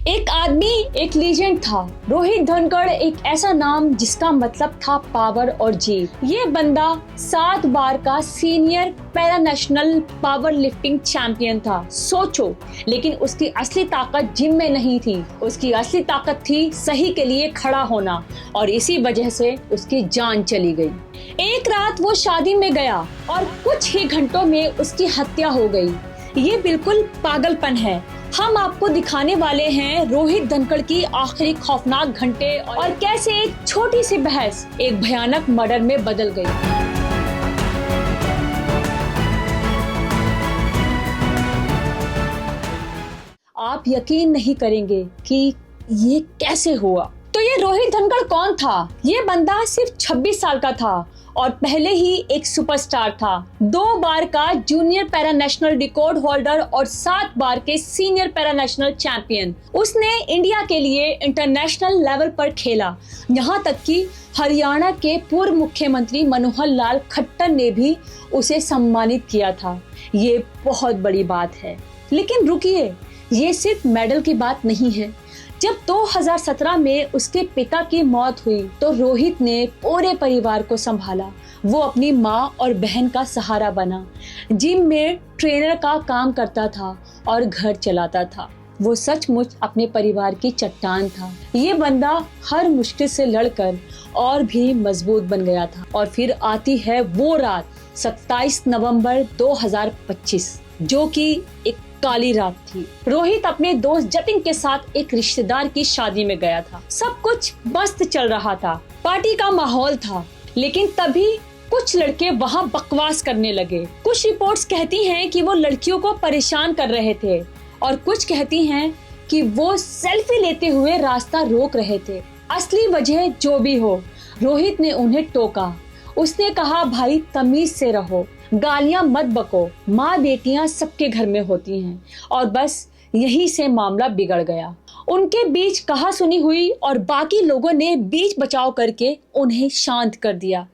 एक आदमी एक लीजेंड था। रोहित धनखड़ एक ऐसा नाम जिसका मतलब था पावर और जीत। ये बंदा 7 बार का senior para national power lifting champion था। सोचो, लेकिन उसकी असली ताकत जिम में नहीं थी। उसकी असली ताकत थी सही के लिए खड़ा होना, और इसी वजह से उसकी जान चली गई। एक रात वो शादी में गया और कुछ ही घंटों में उसकी हत्या हो गई। ये बिल्कुल पागलपन है। हम आपको दिखाने वाले हैं रोहित धनखड़ की आखिरी खौफनाक घंटे और कैसे एक छोटी सी बहस एक भयानक मर्डर में बदल गई। आप यकीन नहीं करेंगे कि ये कैसे हुआ। तो ये रोहित धनखड़ कौन था? ये बंदा सिर्फ 26 साल का था और पहले ही एक सुपरस्टार था। 2 बार का junior para national record holder और 7 बार के सीनियर पैरा नेशनल चैंपियन। उसने इंडिया के लिए इंटरनेशनल लेवल पर खेला। यहाँ तक कि हरियाणा के पूर्व मुख्यमंत्री मनोहर लाल खट्टर ने भी उसे सम्मानित किया था। ये बहुत बड़ी बात है। लेकिन रुकिए, ये सिर्फ मेडल की बात नहीं है। जब 2017 में उसके पिता की मौत हुई तो रोहित ने पूरे परिवार को संभाला। वो अपनी माँ और बहन का सहारा बना, जिम में ट्रेनर का काम करता था और घर चलाता था। वो सचमुच अपने परिवार की चट्टान था। ये बंदा हर मुश्किल से लड़कर और भी मजबूत बन गया था। और फिर आती है वो रात 27 नवंबर 2025, जो कि एक काली रात थी। रोहित अपने दोस्त जतिन के साथ एक रिश्तेदार की शादी में गया था। सब कुछ मस्त चल रहा था, पार्टी का माहौल था। लेकिन तभी कुछ लड़के वहां बकवास करने लगे। कुछ रिपोर्ट्स कहती हैं कि वो लड़कियों को परेशान कर रहे थे और कुछ कहती हैं कि वो सेल्फी लेते हुए रास्ता रोक रहे थे। असली वजह जो भी हो, रोहित ने उन्हें टोका। उसने कहा, भाई तमीज से रहो, गालियां मत बको, माँ बेटियां सबके घर में होती हैं। और बस यहीं से मामला बिगड़ गया। उनके बीच कहा सुनी हुई और बाकी लोगों ने बीच बचाव करके उन्हें शांत कर दिया।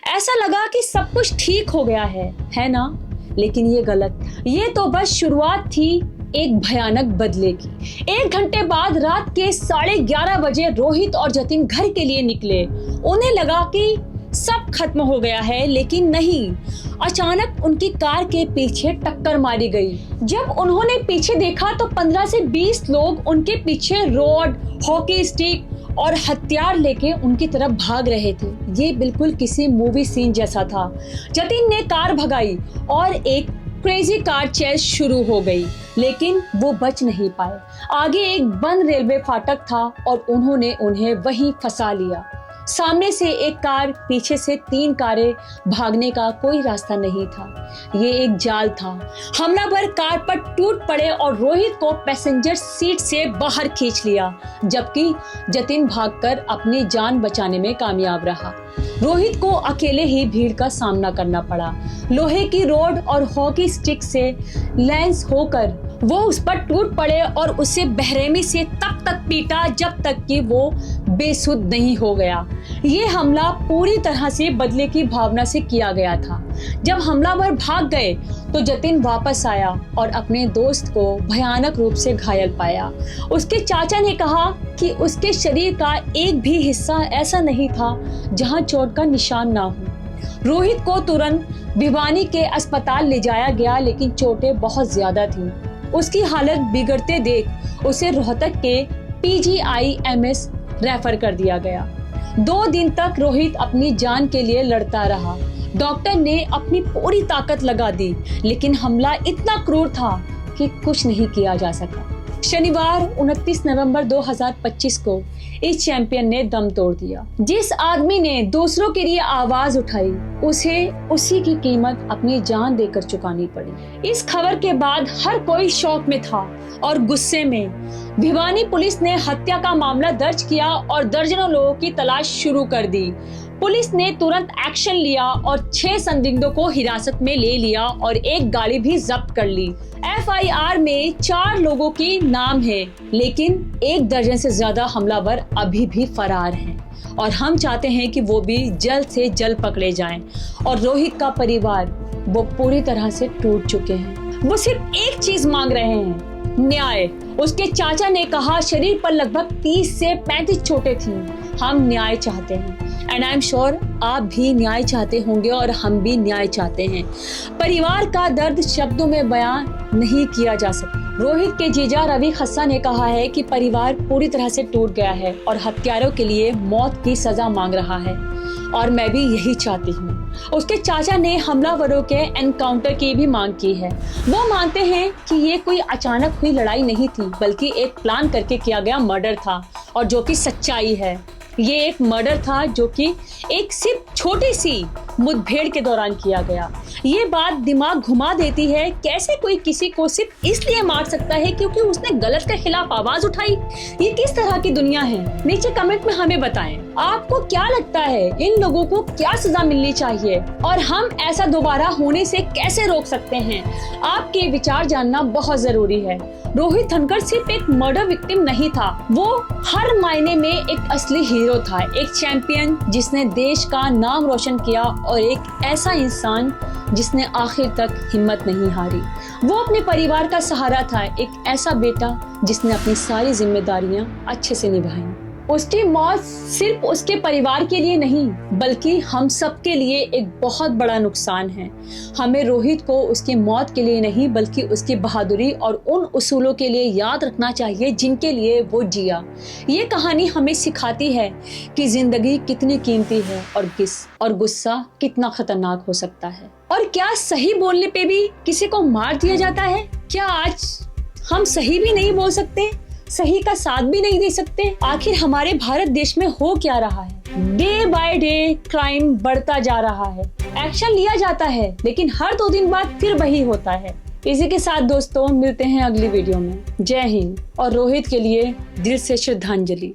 ऐसा लगा कि सब कुछ ठीक हो गया है ना? लेकिन ये गलत। ये तो बस शुरुआत थी एक भयानक बदले की। 1 घंटे बाद रात के 11:30 बजे रोहित और जतिन घर के लिए निकले। उन्हें लगा कि सब खत्म हो गया है, लेकिन नहीं। अचानक उनकी कार के पीछे टक्कर मारी गई। जब उन्होंने पीछे देखा तो 15 से 20 लोग उनके पीछे रॉड, हॉकी स्टिक और हथियार लेके उनकी तरफ भाग रहे थे। ये बिल्कुल किसी मूवी सीन जैसा था। जतिन ने कार भगाई और एक क्रेजी कार चेस शुरू हो गई, लेकिन वो बच नहीं पाए। आगे एक बंद रेलवे फाटक था और उन्होंने उन्हें वहीं फंसा लिया। सामने से एक कार, पीछे से 3 कारें। भागने का कोई रास्ता नहीं था। ये एक जाल था। हमलावर कार पर टूट पड़े और रोहित को पैसेंजर सीट से बाहर खींच लिया, जबकि जतिन भागकर अपनी जान बचाने में कामयाब रहा। रोहित को अकेले ही भीड़ का सामना करना पड़ा। लोहे की रॉड और हॉकी स्टिक से लैंस होकर वो उस पर टूट पड़े और उसे बेरहमी से तब तक पीटा जब तक कि वो बेसुध नहीं हो गया। ये हमला पूरी तरह से बदले की भावना से किया गया था। जब हमलावर भाग गए तो जतिन वापस आया और अपने दोस्त को भयानक रूप से घायल पाया। उसके चाचा ने कहा कि उसके शरीर का एक भी हिस्सा ऐसा नहीं था जहां चोट का निशान ना हो। रोहित को तुरंत भिवानी के अस्पताल ले जाया गया, लेकिन चोटें बहुत ज्यादा थीं। उसकी हालत बिगड़ते देख उसे रोहतक के PGIMS रेफर कर दिया गया। 2 दिन तक रोहित अपनी जान के लिए लड़ता रहा। डॉक्टर ने अपनी पूरी ताकत लगा दी, लेकिन हमला इतना क्रूर था कि कुछ नहीं किया जा सका। शनिवार 29 नवंबर 2025 को इस चैंपियन ने दम तोड़ दिया। जिस आदमी ने दूसरों के लिए आवाज उठाई, उसे उसी की कीमत अपनी जान देकर चुकानी पड़ी। इस खबर के बाद हर कोई शौक में था और गुस्से में। भिवानी पुलिस ने हत्या का मामला दर्ज किया और दर्जनों लोगों की तलाश शुरू कर दी। पुलिस ने तुरंत एक्शन लिया और 6 संदिग्धों को हिरासत में ले लिया और एक गाड़ी भी जब्त कर ली। FIR में 4 लोगों के नाम है, लेकिन 1 दर्जन से ज्यादा हमलावर अभी भी फरार हैं और हम चाहते हैं कि वो भी जल्द से जल्द पकड़े जाएं। और रोहित का परिवार वो पूरी तरह से टूट चुके हैं। वो सिर्फ एक चीज मांग रहे हैं, न्याय। उसके चाचा ने कहा, शरीर पर लगभग 30 से 35 चोटें थी। हम न्याय चाहते हैं एंड आई एम श्योर आप भी न्याय चाहते होंगे और हम भी न्याय चाहते हैं। परिवार का दर्द शब्दों में बयान नहीं किया जा सकता। रोहित के जीजा रवि खस्सा ने कहा है कि परिवार पूरी तरह से टूट गया है और हत्यारों के लिए मौत की सजा मांग रहा है और मैं भी यही चाहती हूँ। उसके चाचा ने हमलावरों के एनकाउंटर की भी मांग की है। वो मानते हैं कि ये कोई अचानक हुई लड़ाई नहीं थी, बल्कि एक प्लान करके किया गया मर्डर था और जो कि सच्चाई है। ये एक मर्डर था जो कि एक सिर्फ छोटी सी मुठभेड़ के दौरान किया गया। ये बात दिमाग घुमा देती है, कैसे कोई किसी को सिर्फ इसलिए मार सकता है क्योंकि उसने गलत के खिलाफ आवाज उठाई। ये किस तरह की दुनिया है? नीचे कमेंट में हमें बताएं, आपको क्या लगता है इन लोगों को क्या सजा मिलनी चाहिए और हम ऐसा दोबारा होने से कैसे रोक सकते हैं? आपके विचार जानना बहुत जरूरी है। रोहित धनखड़ सिर्फ एक मर्डर विक्टिम नहीं था, वो हर मायने में एक असली हीरो था, एक चैंपियन जिसने देश का नाम रोशन किया और एक ऐसा इंसान जिसने आखिर तक हिम्मत नहीं हारी। वो अपने परिवार का सहारा था, एक ऐसा बेटा जिसने अपनी सारी जिम्मेदारियां अच्छे से निभाई। उसकी मौत सिर्फ उसके परिवार के लिए नहीं बल्कि हम सब के लिए एक बहुत बड़ा नुकसान है। हमें रोहित को उसकी मौत के लिए नहीं बल्कि उसकी बहादुरी और उन उसूलों के लिए याद रखना चाहिए जिनके लिए वो जिया। ये कहानी हमें सिखाती है कि जिंदगी कितनी कीमती है और गुस्सा कितना खतरनाक हो सकता है। और क्या सही बोलने पे भी किसी को मार दिया जाता है? क्या आज हम सही भी नहीं बोल सकते, सही का साथ भी नहीं दे सकते? आखिर हमारे भारत देश में हो क्या रहा है? डे बाय डे क्राइम बढ़ता जा रहा है, एक्शन लिया जाता है लेकिन हर 2 दिन बाद फिर वही होता है। इसी के साथ दोस्तों मिलते हैं अगली वीडियो में। जय हिंद और रोहित के लिए दिल से श्रद्धांजलि।